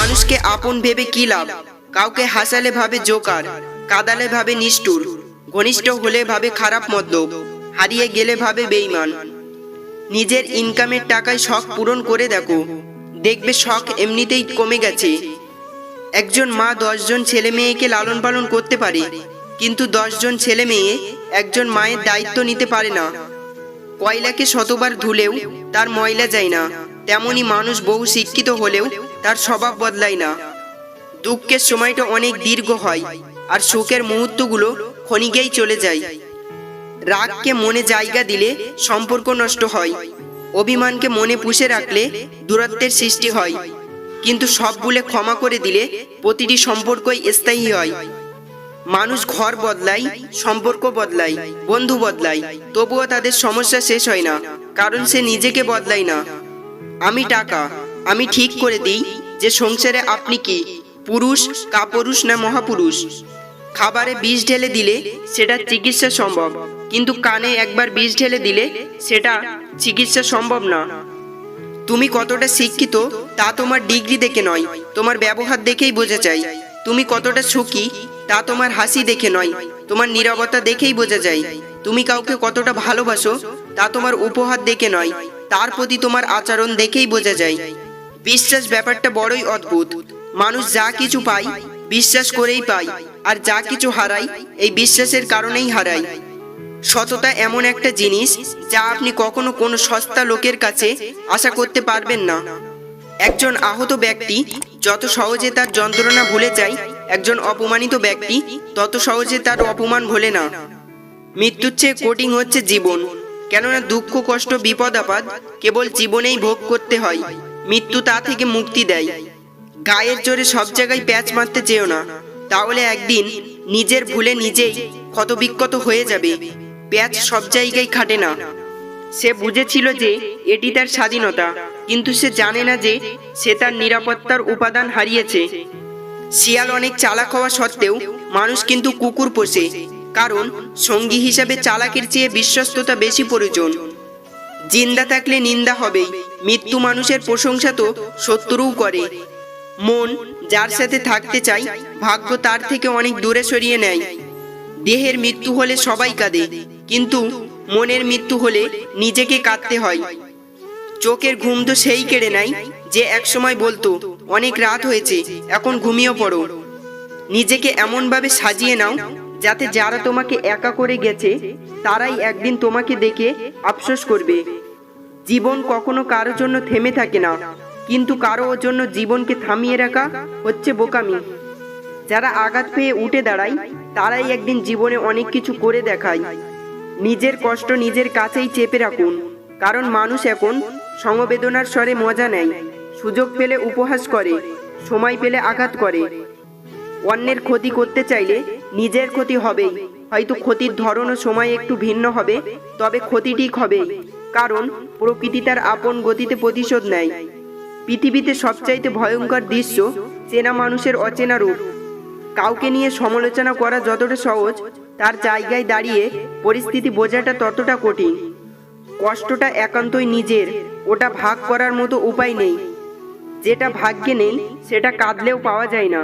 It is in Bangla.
মানুষকে আপন ভেবে কি লাভ? কাউকে হাসালে ভাবে জোকার, কাদালে ভাবে নিষ্ঠুর, ঘনিষ্ঠ হলে ভাবে খারাপ মতলব, হারিয়ে গেলে ভাবে বেঈমান। নিজের ইনকামের টাকায় শখ পূরণ করে দেখো, দেখবে শখ এমনিতেই কমে গেছে। একজন মা 10 জন ছেলে মেয়েকে লালন পালন করতে পারে, কিন্তু 10 জন ছেলে মেয়ে একজন মায়ের দায়িত্ব নিতে পারে না। কয়লাকে শতবার ধুলেও তার ময়লা যায় না, তেমনি মানুষ বহু শিক্ষিত হলেও তার স্বভাব বদলায় না। দুঃখের সময়টা অনেক দীর্ঘ হয়, আর সুখের মুহূর্তগুলো ক্ষণিকেই চলে যায়। রাগকে মনে জায়গা দিলে সম্পর্ক নষ্ট হয়, অভিমানকে মনে পুষে রাখলে দূরত্বের সৃষ্টি হয়, কিন্তু সব ভুলে ক্ষমা করে দিলে প্রতিটি সম্পর্কই স্থায়ী হয়। মানুষ ঘর বদলায়, সম্পর্ক বদলায়, বন্ধু বদলায়, তবুও তাদের সমস্যা শেষ হয় না, কারণ সে নিজেকে বদলায় না। আমি ঠিক করে দিই যে সংসারে আপনি কি পুরুষ, কাপুরুষ না মহাপুরুষ। খাবারে বিষ ঢেলে দিলে সেটা চিকিৎসা সম্ভব, কিন্তু কানে একবার বিষ ঢেলে দিলে সেটা চিকিৎসা সম্ভব না। তুমি কতটা শিক্ষিত তা তোমার ডিগ্রি দেখে নয়, তোমার ব্যবহার দেখেই বোঝা যায়। তুমি কতটা সুখী তা তোমার হাসি দেখে নয়, তোমার নীরবতা দেখেই বোঝা যায়। তুমি কাউকে কতটা ভালোবাসো তা তোমার উপহার দেখে নয়, তার প্রতি তোমার আচরণ দেখেই বোঝা যায়। বিশ্বাস ব্যাপারটা বড়ই অদ্ভুত। মানুষ যা কিছু পায় বিশ্বাস করেই পায়, আর যা কিছু হারায় এই বিশ্বাসের কারণেই হারায়। সততা এমন একটা জিনিস যা আপনি কখনো কোনো সস্তা লোকের কাছে আশা করতে পারবেন না। একজন আহত ব্যক্তি যত সহজে তার যন্ত্রণা ভুলে যায়, একজন অপমানিত ব্যক্তি তত সহজে তার অপমান ভোলে না। মৃত্যুর চেয়ে কঠিন হচ্ছে জীবন, কেননা দুঃখ, কষ্ট, বিপদ আপদ কেবল জীবনেই ভোগ করতে হয়। মৃত্যু তা থেকে মুক্তি দেয়। গায়ের জোরে সব জায়গায় প্যাঁচ মারতে যেও না, তাহলে একদিন নিজের ভুলে নিজেই ক্ষতবিক্ষত হয়ে যাবে। প্যাঁচ সব জায়গায় খাটে না। সে বুঝেছিল যে এটি তার স্বাধীনতা, কিন্তু সে জানে না যে সে তার নিরাপত্তার উপাদান হারিয়েছে। শিয়াল অনেক চালাক হওয়া সত্ত্বেও মানুষ কিন্তু কুকুর পোষে, কারণ সঙ্গী হিসাবে চালাকের চেয়ে বিশ্বস্ততা বেশি প্রয়োজন। জিন্দা থাকলে নিন্দা হবেই, মৃত্যু মানুষের প্রশংসা তো শত্রুও করে। মন যার সাথে থাকতে চাই, ভাগ্য তার থেকে অনেক দূরে সরিয়ে নেয়। দেহের মৃত্যু হলে সবাই কাঁদে, কিন্তু মনের মৃত্যু হলে নিজেকে কাঁদতে হয়। চোখের ঘুম তো সেই কেড়ে নেয় যে একসময় বলতো অনেক রাত হয়েছে, এখন ঘুমিয়ে পড়ো। নিজেকে এমনভাবে সাজিয়ে নাও যাতে যারা তোমাকে একা করে গেছে তারাই একদিন তোমাকে দেখে আফসোস করবে। জীবন কখনো কারো জন্য থেমে থাকে না, কিন্তু কারো জন্য জীবনকে থামিয়ে রাখা হচ্ছে বোকামি। যারা আঘাত পেয়ে উঠে দাঁড়ায় তারাই একদিন জীবনে অনেক কিছু করে দেখায়। নিজের কষ্ট নিজের কাছেই চেপে রাখুন, কারণ মানুষ এখন সমবেদনার স্বরে মজা নেয়। সুযোগ পেলে উপহাস করে, সময় পেলে আঘাত করে। অন্যের ক্ষতি করতে চাইলে নিজের ক্ষতি হবেই, হয়তো ক্ষতির ধরন ও সময় একটু ভিন্ন হবে, তবে ক্ষতি ঠিক হবে, কারণ প্রকৃতি তার আপন গতিতে প্রতিশোধ নেয়। পৃথিবীতে সবচাইতে ভয়ঙ্কর দৃশ্য চেনা মানুষের অচেনা রূপ। কাউকে নিয়ে সমালোচনা করা যতটা সহজ, তার জায়গায় দাঁড়িয়ে পরিস্থিতি বোঝাটা ততটা কঠিন। কষ্টটা একান্তই নিজের, ওটা ভাগ করার মতো উপায় নেই। যেটা ভাগ্যে নেই সেটা কাঁদলেও পাওয়া যায় না।